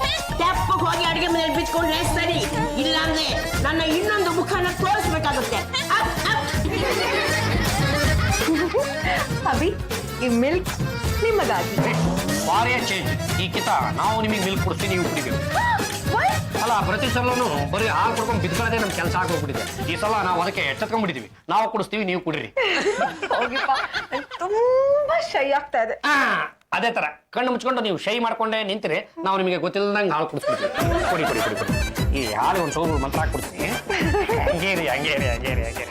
[SPEAKER 3] ತೆಪ್ಪಗೆ ಹೋಗಿ ಅಡಿಗೆ ಮನೇಲಿ ಬಿಚ್ಕೊಂಡ್ರೆ ಸರಿ. ಇಲ್ಲಾಂದ್ರೆ ನನ್ನ ಇನ್ನೊಂದು ಮುಖನ ತೋರಿಸ್ಬೇಕಾಗುತ್ತೆ.
[SPEAKER 7] ಅಭಿ, ಈ ಮಿಲ್ಕ್ ನಿಮ್ಮದಾಗಿ.
[SPEAKER 1] ಭಾರಿ ಚೇಂಜ್. ಈ ಕಿತ ನಾವು ನಿಮಗೆ ಮಿಲ್ಕ್ ಕೊಡ್ತೀವಿ, ನೀವು ಕುಡಿಬೇಕು. ಅಲ್ಲ ಪ್ರತಿ ಸಲನು ಬರೀ ಹಾಲು ಕೊಡ್ಕೊಂಡು ಬಿದ್ಕೊಳ್ಳೋದೇ ನಮ್ ಕೆಲಸ ಆಗೋಗ್ಬಿಟ್ಟಿದೆ. ಈ ಸಲ ನಾವು ಅದಕ್ಕೆ ಎಚ್ಚೆತ್ಕೊಂಡ್ಬಿಟ್ಟಿದೀವಿ. ನಾವು ಕುಡಿಸ್ತೀವಿ, ನೀವು ಕುಡಿರಿ.
[SPEAKER 7] ಹೋಗಿಪ್ಪ, ತುಂಬಾ ಶೈ ಆಗ್ತಾ ಇದೆ.
[SPEAKER 1] ಅದೇ ತರ ಕಣ್ಣು ಮುಚ್ಕೊಂಡು ನೀವು ಶೈ ಮಾಡ್ಕೊಂಡೆ ನಿಂತಿರಿ, ನಾವು ನಿಮಗೆ ಗೊತ್ತಿಲ್ಲದಂಗೆ ಹಾಲು ಕುಡಿಸ್ಬಿಡ್ತೀವಿ. ಕೊಡಿ ಕೊಡಿ ಕೊಡಿ ಕೊಡಿ. ಈ ಹಾಲು ಒಂದು ಸೌರು ಮಂತ್ರ ಹಾಕ್ಬಿಡ್ತೀನಿ. ಹಂಗೇರಿ ಹಂಗೇರಿ ಹಂಗೇರಿ ಹಂಗೇರಿ.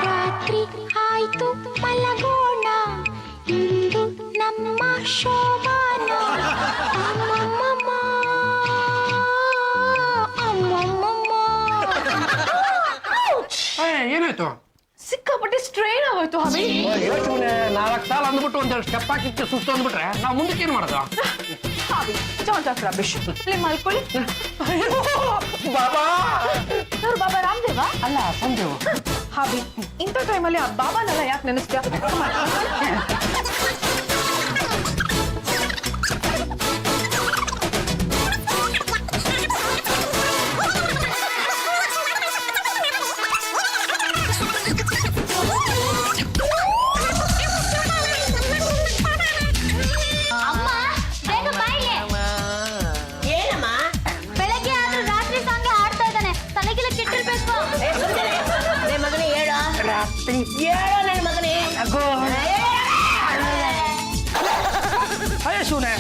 [SPEAKER 2] ರಾತ್ರಿ ಆಯ್ತು ಮಲಗೋಣ, ಇಂದು ನಮ್ಮ ಶೋಭಾನ. ಅಮ್ಮಮ್ಮಮ್ಮ, ಅಮ್ಮಮ್ಮಮ್ಮ.
[SPEAKER 1] ಏನಾಯ್ತು?
[SPEAKER 7] ಸಿಕ್ಕಾಪಟ್ಟೆ ಸ್ಟ್ರೈನ್ ಆಗೋಯ್ತು ಅಭಿ.
[SPEAKER 1] ಯೋಚನೆ 4 ಸಾಲ ಅಂದ್ಬಿಟ್ಟು ಒಂದೆರಡು ಸ್ಟೆಪ್ ಹಾಕಿತ್ತು ಸುಸ್ತು ಅಂದ್ಬಿಟ್ರೆ ನಾವು ಮುಂದಕ್ಕೆ ಏನು ಮಾಡೋದು?
[SPEAKER 7] Abhi, don't talk rubbish. ಇಲ್ಲಿ ಮಲ್ಕೊಳ್ಳಿ.
[SPEAKER 1] ಬಾಬಾ
[SPEAKER 7] ಅವ್ರು ಬಾಬಾ ರಾಮದೇವ
[SPEAKER 1] ಅಲ್ಲ ಸಂದೇವ್.
[SPEAKER 7] ಅಭಿ, ಇಂಥ ಟೈಮಲ್ಲಿ ಆ ಬಾಬಾನೆಲ್ಲ ಯಾಕೆ ನೆನೆಸ್ತೀಯ?
[SPEAKER 2] ಅಮ್ಮ ಬೇಗ ಬಾಯಿಲೆ.
[SPEAKER 3] ಏನಮ್ಮ?
[SPEAKER 2] ಬೆಳಗ್ಗೆ ಆದ್ರೂ ರಾತ್ರಿ ಸಾಂಗ್ ಹಾಡ್ತಾ ಇದ್ದಾನೆ, ತಲೆಗೆಲ್ಲ ಕೆಟ್ಟಿರ್ಬೇಕು.
[SPEAKER 3] ನನ್ನ ಮಗನೇ ಹೇಳ ಹೇಳ ನನ್ನ ಮಗನೇ.
[SPEAKER 1] ಅಯ್ಯ ಶಿವನೇ,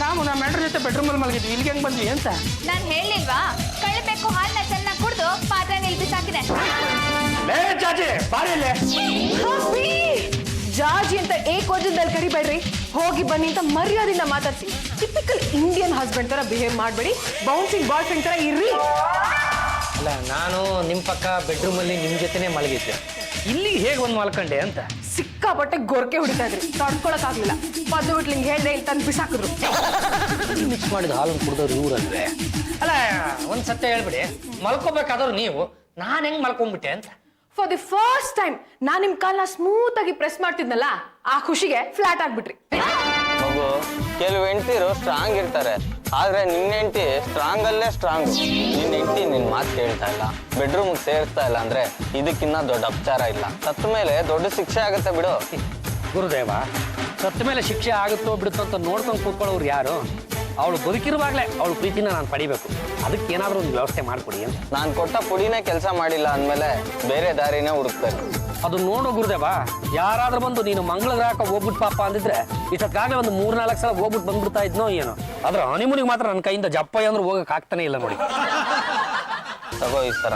[SPEAKER 1] ನಾವು ನಮ್ಮ ಮ್ಯಾಟ್ರ್ ಜೊತೆ ಬೆಡ್ರೂಮ್ ಅಲ್ಲಿ ಮಲಗಿದ್ವಿ, ಇಲ್ಲಿಗೆ ಹೆಂಗ್ ಬಂದ್ವಿ ಅಂತ?
[SPEAKER 2] ನಾನ್ ಹೇಳಿಲ್ವಾ, ಕಳ್ಬೇಕು ಹಾಲ್ನ ಚೆನ್ನಾಗಿ ಕುಡ್ದು ಪಾತ್ರೆ ನಿಲ್ಬಿಸಾಕಿದೆ.
[SPEAKER 1] ಲೇ ಚಾಚಿ ಬಾರಿಯಲ್ಲೇ.
[SPEAKER 7] ಅಭಿ, ಜಾಜಿ ಅಂತ ಏಕೋಜದಲ್ಲಿ ಕರಿಬೇಡ್ರಿ. ಹೋಗಿ ಬನ್ನಿ ಅಂತ ಮರ್ಯಾದಿಂದ ಮಾತಾಡ್ಸಿ. ಟಿಪಿಕಲ್ ಇಂಡಿಯನ್ ಹಸ್ಬೆಂಡ್ ತರ ಬಿಹೇವ್ ಮಾಡಬೇಡಿ. ಬೌನ್ಸಿಂಗ್ ಬಾಯ್ ಫ್ರೆಂಡ್ ತರ ಇರ್ರಿ.
[SPEAKER 1] ಅಲ್ಲ ನಾನು ನಿಮ್ಮ ಪಕ್ಕ ಬೆಡ್ರೂಮ್ ಅಲ್ಲಿ ನಿಮ್ ಜೊತೆನೆ ಮಲಗಿದ್ದೆ, ಇಲ್ಲಿ ಹೇಗೆ ಒಂದು ಮಲ್ಕೊಂಡೆ ಅಂತ.
[SPEAKER 7] ಸಿಕ್ಕಾಪಟ್ಟೆ ಗೊರಕೆ ಹೊಡಿತಾ ಇದ್ರಿ, ತಡ್ಕೊಳಕ್ ಆಗ್ಲಿಲ್ಲ. ಪದ್ದು ಬಿಟ್ಲಿ ಹಿಂಗ್ ಹೇಳ್ದೆ ಇಲ್ಲಿ ತಂದು ಬಿಸಾಕಿದ್ರು.
[SPEAKER 1] ಮಿಕ್ಸ್ ಮಾಡಿದ ಹಾಲನ್ನು ಕುಡಿದವ್ರು ಇವ್ರಲ್ವೇ? ಅಲ್ಲ ಒಂದ್ ಸತ್ಯ ಹೇಳ್ಬಿಡಿ, ಮಲ್ಕೋಬೇಕಾದವ್ರು ನೀವು, ನಾನು ಹೆಂಗ್ ಮಲ್ಕೊಂಡ್ಬಿಟ್ಟೆ ಅಂತ.
[SPEAKER 7] ಫಾರ್ ದಿ ಫಸ್ಟ್ ಟೈಮ್ ನಾನ್ ನಿಮ್ ಕಾಲ್ನ ಸ್ಮೂತ್ ಆಗಿ ಪ್ರೆಸ್ ಮಾಡ್ತಿದ್ನಲ್ಲ, ಆ ಖುಷಿಗೆ ಫ್ಲಾಟ್ ಆಗ್ಬಿಟ್ರಿ.
[SPEAKER 6] ಮಗು, ಕೆಲವು ಹೆಂಡತಿರು ಸ್ಟ್ರಾಂಗ್ ಇರ್ತಾರೆ, ಆದ್ರೆ ನಿನ್ನ ಹೆಂಡತಿ ಸ್ಟ್ರಾಂಗ್ ಅಲ್ಲೇ ಸ್ಟ್ರಾಂಗ್. ನಿನ್ನ ಹೆಂಡತಿ ನಿನ್ ಮಾತು ಕೇಳ್ತಾ ಇಲ್ಲ, ಬೆಡ್ರೂಮ್ ಸೇರಿಸ್ತಾ ಇಲ್ಲ ಅಂದ್ರೆ ಇದಕ್ಕಿನ್ನ ದೊಡ್ಡ ಅಪಚಾರ ಇಲ್ಲ. ಸತ್ತ ಮೇಲೆ ದೊಡ್ಡ ಶಿಕ್ಷೆ ಆಗುತ್ತೆ ಬಿಡು.
[SPEAKER 1] ಗುರುದೇವ, ಸತ್ತ ಮೇಲೆ ಶಿಕ್ಷೆ ಆಗುತ್ತೋ ಬಿಡುತ್ತೋ ಅಂತ ನೋಡ್ಕೊಂಡು ಕೂತ್ಕೊಳ್ಳೋರು ಯಾರು? ಅವಳು ಬದುಕಿರುವಾಗಲೇ ಅವಳು ಪ್ರೀತಿನ ನಾನು ಪಡಿಬೇಕು, ಅದಕ್ಕೆ ಏನಾದರೂ ಒಂದು ವ್ಯವಸ್ಥೆ ಮಾಡಿಕೊಡಿ ಅಂತ.
[SPEAKER 6] ನಾನು ಕೊಟ್ಟ ಪುಡಿನೇ ಕೆಲಸ ಮಾಡಿಲ್ಲ ಅಂದಮೇಲೆ ಬೇರೆ ದಾರಿನೇ ಹುಡುಕ್ಬೇಕು.
[SPEAKER 1] ಅದು ನೋಡು ಗುರುದೇವ, ಯಾರಾದ್ರೂ ಬಂದು ನೀನು ಮಂಗಳ ಗ್ರಹಕ್ಕೆ ಹೋಗ್ಬಿಟ್ಟು ಪಾಪ ಅಂದಿದ್ರೆ ಇಷ್ಟಕ್ಕಾಗಲೇ ಒಂದು 3-4 ಸಲ ಹೋಗ್ಬಿಟ್ಟು ಬಂದ್ಬಿಡ್ತಾ ಇದ್ನೋ ಏನೋ. ಆದ್ರೆ ಹನಿಮೂನಿಗೆ ಮಾತ್ರ ನನ್ನ ಕೈಯಿಂದ ಜಪ್ಪಯ್ಯ ಅಂದ್ರೆ ಹೋಗಕ್ಕೆ ಆಗ್ತಾನೆ ಇಲ್ಲ ನೋಡಿ.
[SPEAKER 6] ತಗೋ ಈ ಸರ.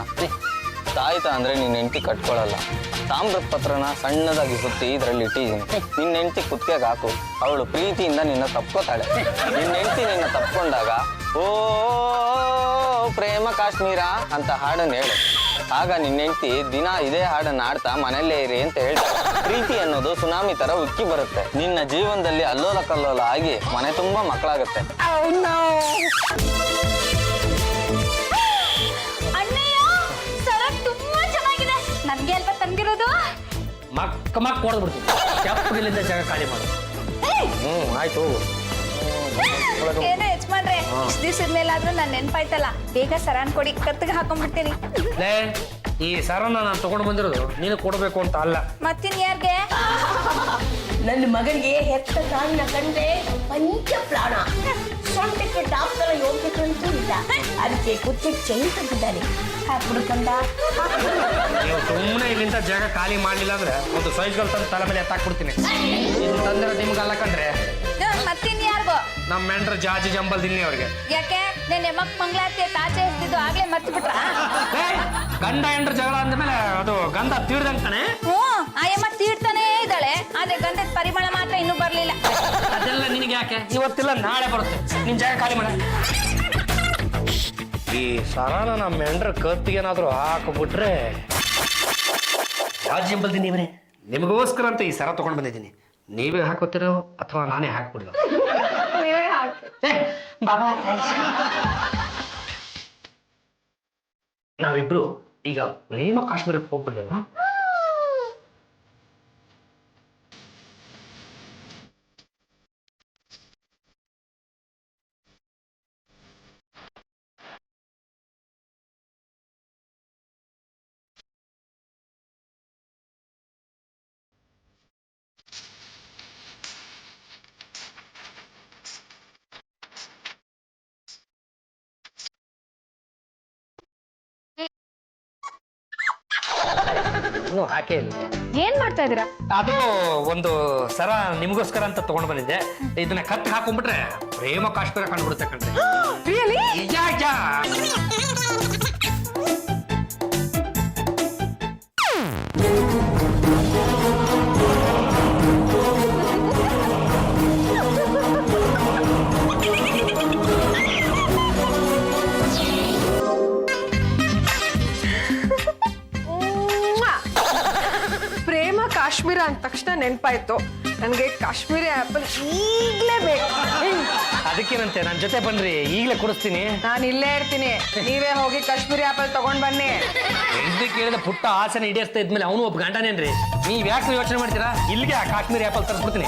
[SPEAKER 6] ತಾಯ್ತ ಅಂದ್ರೆ ನಿನ್ನ ಹೆಂಡತಿ ಕಟ್ಕೊಳ್ಳಲ್ಲ. ತಾಮ್ರದ ಪತ್ರನ ಸಣ್ಣದಾಗಿ ಸುತ್ತಿ ಇದರಲ್ಲಿ ಇಟ್ಟಿದ್ದೀನಿ. ನಿನ್ನ ಹೆಂಡತಿ ಕುತ್ತಿಗೆಗೆ ಹಾಕು, ಅವಳು ಪ್ರೀತಿಯಿಂದ ನಿನ್ನ ತಪ್ಕೋತಾಳೆ. ನಿನ್ನ ಹೆಂಡತಿ ನಿನ್ನ ತಪ್ಕೊಂಡಾಗ ಓ ಪ್ರೇಮ ಕಾಶ್ಮೀರ ಅಂತ ಹಾಡನ್ನು ಹೇಳು. ಆಗ ನಿನ್ನ ಹೆಂಡತಿ ದಿನ ಇದೇ ಹಾಡನ್ನು ಹಾಡ್ತಾ ಮನೆಯಲ್ಲೇ ಇರಿ ಅಂತ ಹೇಳ್ತಾಳೆ. ಪ್ರೀತಿ ಅನ್ನೋದು ಸುನಾಮಿ ತರ ಉಕ್ಕಿ ಬರುತ್ತೆ. ನಿನ್ನ ಜೀವನದಲ್ಲಿ ಅಲ್ಲೋಲ ಕಲ್ಲೋಲ ಆಗಿ ಮನೆ ತುಂಬಾ ಮಕ್ಕಳಾಗುತ್ತೆ.
[SPEAKER 2] ಅಣ್ಣಯ್ಯ, ಸರ ತುಂಬಾ ಚೆನ್ನಾಗಿದೆ. ನನ್ಗೆ ಅಲ್ವಾ ತಂದಿರೋದು?
[SPEAKER 1] ಮಕ್ಕ ಹೊಡೆದ್ಬಿಡ್ತೀನಿ ಚಪ್ಪಲಿಂದ ಜಾಗ ಖಾಲಿ ಮಾಡು. ಆಯ್ತು.
[SPEAKER 2] ಏನೋ ಯಜಮಾನ್ರೆ ಇಷ್ಟು ದಿವಸದ ಮೇಲಾದ್ರೂ ನಾನು ನೆನ್ಪಾಯ್ತಲ್ಲ, ಬೇಗ ಸರಾನ್ ಕೊಡಿ, ಕತ್ತಿಗೆ ಹಾಕೊಂಡ್ಬಿಡ್ತೀನಿ.
[SPEAKER 1] ಲೇ, ಈ ಸರನ ನಾನು ತಗೊಂಡು ಬಂದಿರೋದು ನೀನು ಕೊಡ್ಬೇಕು ಅಂತ ಅಲ್ಲ.
[SPEAKER 2] ಮತ್ತಿನ್ ಯಾರ್ಗೆ?
[SPEAKER 3] ನನ್ನ ಮಗನಿಗೆ ಹೆತ್ತ ತಾಯಿನ ಕಂಡ್ರೆ ಪಂಚ ಪ್ರಾಣ. ಸೊಂಟಕ್ಕೆ ಡಾಕ್ಟರ್ ಹೋಗ್ಬೇಕಂತೂ ಇಲ್ಲ, ಅದಕ್ಕೆ ಕುತ್ತಿಗೆ ಚೈನ್ ತೆಗಿದ್ದಾನೆ. ಹಾಕ್ಬಿಡು ಕಂದ.
[SPEAKER 1] ನೀವು ಸುಮ್ಮನೆ ಇಲ್ಲಿಂದ ಜಾಗ ಖಾಲಿ ಮಾಡ್ಲಿಲ್ಲ ಅಂದ್ರೆ ಒಂದು ಸೈಜ್ಗಳು ತಂದು ತಲೆ ಮೇಲೆ ಎತ್ತಾಕ್ಬಿಡ್ತೀನಿ. ತಂದ್ರೆ ನಿಮ್ಗಲ್ಲ ಕಂಡ್ರೆ
[SPEAKER 2] ಮತ್ತಿನ್ ಯಾರ್ಗೋ?
[SPEAKER 1] ನಮ್ಮ ಮೆಂಡ್ರ ಜಾಜಿ ಜಂಬಲ್ ದಿನ್ನಿ ಅವ್ರಿಗೆ.
[SPEAKER 2] ಯಾಕೆ ನೆನ್ನೆ ಮಕ್ ಮಂಗಳಾರತಿ ತಾಚೆ ಎಸ್ತಿದ್ದು ಆಗ್ಲೇ ಮರ್ತು ಬಿಟ್ರ?
[SPEAKER 1] ಗಂಡ ಹೆಂಡ್ರ ಜಗಳ ಅಂದ್ಮೇಲೆ ಅದು ಗಂಧ ತೀರ್ದಂಗ್ ತಾನೆ.
[SPEAKER 2] ಆಯಮ್ಮ ತೀರ್ತಾನೇ ಇದ್ದಾಳೆ, ಆದ್ರೆ ಗಂಧದ ಪರಿಮಳ ಮಾತ್ರ ಇನ್ನೂ ಬರ್ಲಿಲ್ಲ.
[SPEAKER 1] ಅದೆಲ್ಲ ನಿನಗೆ ಯಾಕೆ? ಇವತ್ತಿಲ್ಲ ನಾಳೆ ಬರುತ್ತೆ. ನಿನ್ ಜಾಗ ಖಾಲಿ ಮಾಡ. ಈ ಸರಾನ ನಮ್ಮ ಮೆಂಡ್ರ ಕತ್ತಿಗೇನಾದ್ರೂ ಹಾಕ್ಬಿಟ್ರೆ ಜಾಜಿ ಜಂಬಲ್ ದಿನ್ನಿ ಇವರೇ, ನಿಮಗೋಸ್ಕರ ಅಂತ ಈ ಸರ ತಗೊಂಡ್ ಬಂದಿದ್ದೀನಿ. ನೀವೇ ಹಾಕೋತಿರೋ ಅಥವಾ ನಾನೇ ಹಾಕ್ಬಿಡೋ? ನಾವಿಬ್ರು ಈಗ ಪ್ರೇಮ ಕಾಶ್ಮೀರಕ್ಕೆ ಹೋಗ್ಬಿಡೋಣ. ಹಾಕೇ ಇಲ್ಲ.
[SPEAKER 7] ಏನ್ ಮಾಡ್ತಾ ಇದೀರಾ?
[SPEAKER 1] ಅದು ಒಂದು ಸರ ನಿಮಗೋಸ್ಕರ ಅಂತ ತಗೊಂಡ್ ಬಂದಿದ್ದೆ. ಇದನ್ನ ಕತ್ ಹಾಕೊಂಡ್ಬಿಟ್ರೆ ಪ್ರೇಮ ಕಾಶ್ಮೀರ ಕಂಡ್ಬಿಡುತ್ತೆ ಕಣ್ರಿ.
[SPEAKER 7] ರಿಯಲಿ? ಕಾಶ್ಮೀರ ಅಂದ ತಕ್ಷಣ ನೆನಪಾಯ್ತು, ನನಗೆ ಕಾಶ್ಮೀರಿ ಆಪಲ್ ಈಗಲೇ ಬೇಕು.
[SPEAKER 1] ಅದಕ್ಕೇನಂತೆ, ನನ್ನ ಜೊತೆ ಬನ್ರಿ, ಈಗಲೇ ಕೊಡಿಸ್ತೀನಿ.
[SPEAKER 7] ನಾನು ಇಲ್ಲೇ ಇರ್ತೀನಿ, ನೀವೇ ಹೋಗಿ ಕಾಶ್ಮೀರಿ ಆಪಲ್ ತಗೊಂಡ್ ಬನ್ನಿ.
[SPEAKER 1] ಹೆಂಡತಿ ಕೇಳಿದ ಪುಟ್ಟ ಆಸೆನ ಈಡೇರಿಸ್ತಾ ಇದ್ಮೇಲೆ ಅವನು ಒಬ್ಬ ಗಂಡನೇನ್ರಿ. ನೀವ್ ಯಾಕೆ ಯೋಚನೆ ಮಾಡ್ತೀರಾ? ಇಲ್ಲಿಗೆ ಕಾಶ್ಮೀರಿ ಆಪಲ್ ತರಿಸ್ಬಿಡ್ತೀನಿ.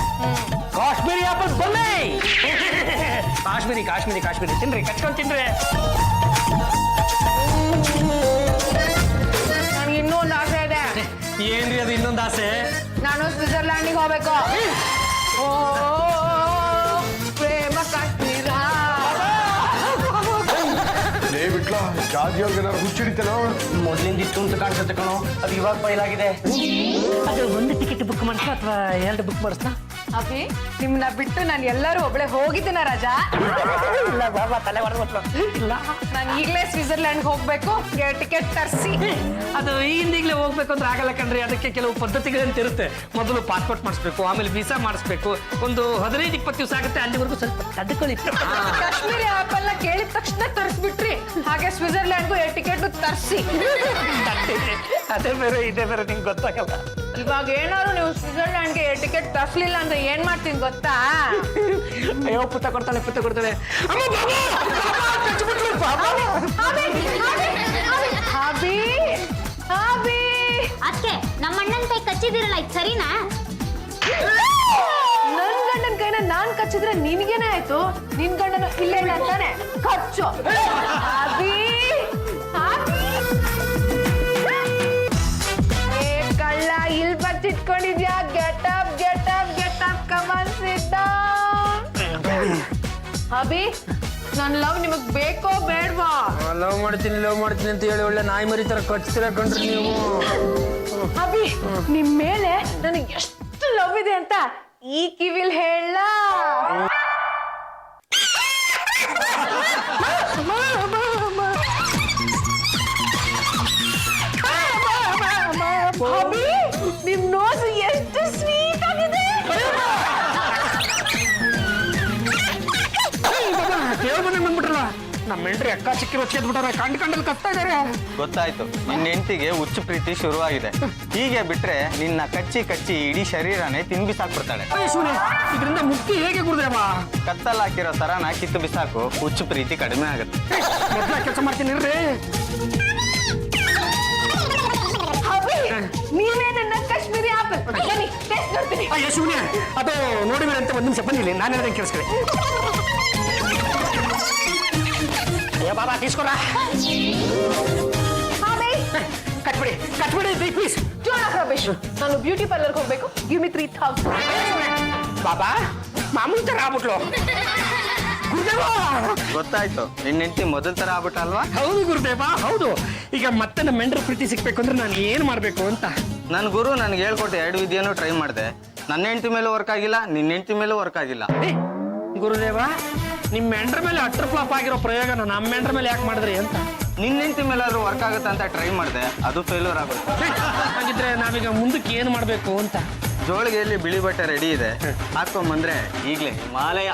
[SPEAKER 1] ಕಾಶ್ಮೀರಿ ಆಪಲ್ ಬನ್ನಿ. ಕಾಶ್ಮೀರಿ ಕಾಶ್ಮೀರಿ ಕಾಶ್ಮೀರಿ ತಿನ್ರಿ, ಕಚ್ಕೊಂಡ್ ತಿನ್ರಿ.
[SPEAKER 7] ನನ್ಗೆ ಇನ್ನೂ ಒಂದು ಆಸೆ ಇದೆ.
[SPEAKER 1] ಏನ್ರಿ ಅದು ಇನ್ನೊಂದು ಆಸೆ?
[SPEAKER 7] ನಾನು ಸ್ವಿಟ್ಜರ್ಲ್ಯಾಂಡಿಗೆ ಹೋಗ್ಬೇಕು. ಓ ಪ್ರೇಮ ಕಾಶ್ಮೀರ.
[SPEAKER 5] ಬಿಟ್ಲ ಜಾಜಿ ಅವ್ರಿಗೆ ಏನಾದ್ರು ಹುಚ್ಚಿಡಿತೇನೋ?
[SPEAKER 4] ಮೊದ್ಲಿಂದ ಇತ್ತು ಅಂತ ಕಾಣಿಸುತ್ತೆ ಕಣೋ, ಅದು ಇವಾಗ ಬಯಲಾಗಿದೆ.
[SPEAKER 1] ಅದು ಒಂದು ಟಿಕೆಟ್ ಬುಕ್ ಮಾಡಿಸ್ತಾ ಅಥವಾ 2 ಬುಕ್ ಮಾಡಿಸ್ತಾ?
[SPEAKER 7] ಅಭಿ, ನಿಮ್ನ ಬಿಟ್ಟು ನಾನು ಎಲ್ಲರೂ ಒಬ್ಳೆ ಹೋಗಿದ್ದೀನ ರಾಜಾ.
[SPEAKER 1] ತಲೆ ಹೊಡೆದ್ಬಿಟ್ಲು. ಇಲ್ಲ,
[SPEAKER 7] ನಾನು ಈಗಲೇ ಸ್ವಿಟ್ಜರ್ಲ್ಯಾಂಡ್ ಹೋಗ್ಬೇಕು, ಟಿಕೆಟ್ ತರಿಸಿ.
[SPEAKER 1] ಅದು ಈಗಲೇ ಹೋಗ್ಬೇಕು ಅಂದ್ರೆ ಆಗಲ್ಲ ಕಣ್ರಿ. ಅದಕ್ಕೆ ಕೆಲವು ಪದ್ಧತಿಗಳಂತ ಇರುತ್ತೆ. ಮೊದಲು ಪಾಸ್ಪೋರ್ಟ್ ಮಾಡಿಸ್ಬೇಕು, ಆಮೇಲೆ ವೀಸಾ ಮಾಡಿಸ್ಬೇಕು. ಒಂದು 15-20 ದಿವಸ ಆಗುತ್ತೆ. ಅಲ್ಲಿವರೆಗೂ ಸ್ವಲ್ಪ ತಡ್ಕೊಳ್ಳಿ.
[SPEAKER 7] ಕಾಶ್ಮೀರಿ ಆಪಲ್ ನ ಕೇಳಿದ ತಕ್ಷಣ ತರಿಸ್ಬಿಟ್ರಿ, ಹಾಗೆ ಸ್ವಿಟ್ಜರ್ಲ್ಯಾಂಡ್ಗೂ ಟಿಕೆಟ್ ತರಿಸಿ.
[SPEAKER 1] ಅದೇ ಬೇರೆ ಇದೇ ಬೇರೆ, ನಿಂಗೆ ಗೊತ್ತಾಗಲ್ಲ.
[SPEAKER 7] ಇವಾಗ ಏನಾದ್ರು ನೀವು ಸ್ವಿಟ್ಜರ್ಲ್ಯಾಂಡ್ಗೆ ಟಿಕೆಟ್ ತರಿಸ್ಲಿಲ್ಲ ಅಂದ್ರೆ ಏನ್ ಮಾಡ್ತೀನಿ ಗೊತ್ತಾ?
[SPEAKER 1] ಅಯ್ಯೋ, ಪುತ್ತ ಕೊಡ್ತಾಳೆ, ಪುತ್ತ ಕೊಡ್ತಾಳೆ.
[SPEAKER 7] ಅಭಿ, ಅಭಿ,
[SPEAKER 2] ಅದಕ್ಕೆ ನಮ್ಮ ಅಣ್ಣನ ಕೈ ಕಚ್ಚಿದಿರಲ್ಲ, ಇದು ಸರಿನಾ?
[SPEAKER 7] ನನ್ ಗಂಡನ ಕೈನ ನಾನ್ ಕಚ್ಚಿದ್ರೆ ನಿನ್ಗೇನೆ ಆಯ್ತು. ನಿನ್ ಗಂಡನು ಇಲ್ಲೇ ಅಂತಾನೆ ಕಚ್ಚು. ಅಭಿ, ಅಭಿ. ಏ ಕಳ್ಳ, ಇಲ್ಲಿ ಬಚ್ಚಿಟ್ಕೊಂಡಿದ್ಯಾ? Get up, get up, get up, come on sit down. Abhi, ನನ್ ಲವ್ ನಿಮಗ್ ಬೇಕೋ ಬೇಡ್ವಾ?
[SPEAKER 1] ಲವ್ ಮಾಡ್ತೀನಿ ಅಂತ ಹೇಳಿ ಒಳ್ಳೆ ನಾಯಿ ಮರಿ ತರ ಕಚ್ತೀರ ಕಣ್ರಿ ನೀವು.
[SPEAKER 7] ಅಭಿ, ನಿಮ್ ಮೇಲೆ ನನಗೆ ಎಷ್ಟು ಲವ್ ಇದೆ ಅಂತ ಈ ಕಿವಿಲ್ ಹೇಳ. ಅಭಿ, ನಿಮ್ ನೋಸು ಎಷ್ಟು ಸ್ವೀಟ್ ಆಗಿದೆ.
[SPEAKER 1] ಬಂದ್ಬಿಟ್ರಲ್ಲ, ನಮ್ಮ ಮೆಂಡ್ರಿ ಅಕ್ಕ ಚಿಕ್ಕಿ ರೊಚ್ಚಿದ್ಬಿಟ್ಟಾರೆ. ಕಂಡಲ್ಲಿ ಕತ್ತಾ ಇದಾರೆ.
[SPEAKER 6] ಗೊತ್ತಾಯ್ತು, ನಿನ್ನ ಹೆಂಡತಿಗೆ ಹುಚ್ಚು ಪ್ರೀತಿ ಶುರುವಾಗಿದೆ. ಹೀಗೆ ಬಿಟ್ರೆ ನಿನ್ನ ಕಚ್ಚಿ ಕಚ್ಚಿ ಇಡೀ ಶರೀರನೇ ತಿನ್ಬಿಸಾಕ್ಬಿಡ್ತಾಳೆ.
[SPEAKER 1] ಇದರಿಂದ ಮುಕ್ತಿ ಹೇಗೆ ಗುರುದೇವ?
[SPEAKER 6] ಕತ್ತಲ್ಲಿ ಹಾಕಿರೋ ಸರನ ಕಿತ್ತು ಬಿಸಾಕು, ಹುಚ್ಚು ಪ್ರೀತಿ ಕಡಿಮೆ ಆಗುತ್ತೆ.
[SPEAKER 1] ಮೊದಲ ಕೆಲಸ ಮಾಡ್ತೀನಿ.
[SPEAKER 7] ಅಭಿ, ನೀವೇ ನನ್ನ ಕಾಶ್ಮೀರಿ ಆಪಲ್.
[SPEAKER 1] ಅಯ್ಯ ಶಿವನೇ, ಅದು ನೋಡಿದ್ರೆ ಅಂತ ಒಂದು ನಿಮಿಷ ಬಂದಿಲ್ಲ, ನಾನು ಹೇಳ್ದಂಗೆ ಕೇಳಿಸ್ಕೊಳ್ಳಿ. ಅಯ್ಯ ಬಾಬಾ ತೀಸ್ಕೊರ, ಕಟ್ಬಿಡಿ ಪ್ಲೀಸ್.
[SPEAKER 7] ರಮೇಶ್, ನಾನು ಬ್ಯೂಟಿ ಪಾರ್ಲರ್ಗೆ ಹೋಗ್ಬೇಕು. Give me 3000.
[SPEAKER 1] ಬಾಬಾ ಮಾಮೂಲಿ ತರ ಆಗ್ಬಿಟ್ಲು. ಗುರುದೇವ,
[SPEAKER 6] ಗೊತ್ತಾಯ್ತು, ನಿನ್ನ ಹೆಂಡತಿ ಮೊದಲ ತರ ಆಗ್ಬಿಟ್ಟಲ್ವಾ?
[SPEAKER 1] ಹೌದು ಗುರುದೇವ, ಹೌದು. ಈಗ ಮತ್ತೆ ನಮ್ಮ ಮೆಂಡ್ರ ಪ್ರೀತಿ ಸಿಗ್ಬೇಕು ಅಂದ್ರೆ ನಾನು ಏನ್ ಮಾಡ್ಬೇಕು ಅಂತ
[SPEAKER 6] ನನ್ನ ಗುರು ನನಗೆ ಹೇಳ್ಕೊಟ್ಟೆ 2 ವಿಧಿಯನ್ನು ಟ್ರೈ ಮಾಡಿದೆ. ನನ್ನ ಹೆಂಡತಿ ಮೇಲೂ ವರ್ಕ್ ಆಗಿಲ್ಲ, ನಿನ್ನ ಹೆಂಡತಿ ಮೇಲೂ ವರ್ಕ್ ಆಗಿಲ್ಲ.
[SPEAKER 1] ಗುರುದೇವ, ನಿಮ್ ಮೆಂಡ್ರ ಮೇಲೆ ಅಟ್ರ ಫ್ಲಾಪ್ ಆಗಿರೋ ಪ್ರಯೋಗನ ನಮ್ಮ ಮೆಂಡ್ರ ಮೇಲೆ ಯಾಕೆ ಮಾಡಿದ್ರಿ ಅಂತ.
[SPEAKER 6] ನಿನ್ನ ಹೆಂಡತಿ ಮೇಲಾದ್ರೂ ವರ್ಕ್ ಆಗುತ್ತೆ ಅಂತ ಟ್ರೈ ಮಾಡಿದೆ, ಅದು ಫೇಲ್ಯೂರ್ ಆಗುತ್ತೆ.
[SPEAKER 1] ಹಾಗಿದ್ರೆ ನಾವೀಗ ಮುಂದಕ್ಕೆ ಏನು ಮಾಡ್ಬೇಕು ಅಂತ.
[SPEAKER 6] ಜೋಳಿಗೆಯಲ್ಲಿ ಬಿಳಿ ಬಟ್ಟೆ ರೆಡಿ ಇದೆ, ಹಾಕೊಂಬಂದ್ರೆ ಈಗಲೇ ಹಿಮಾಲಯ.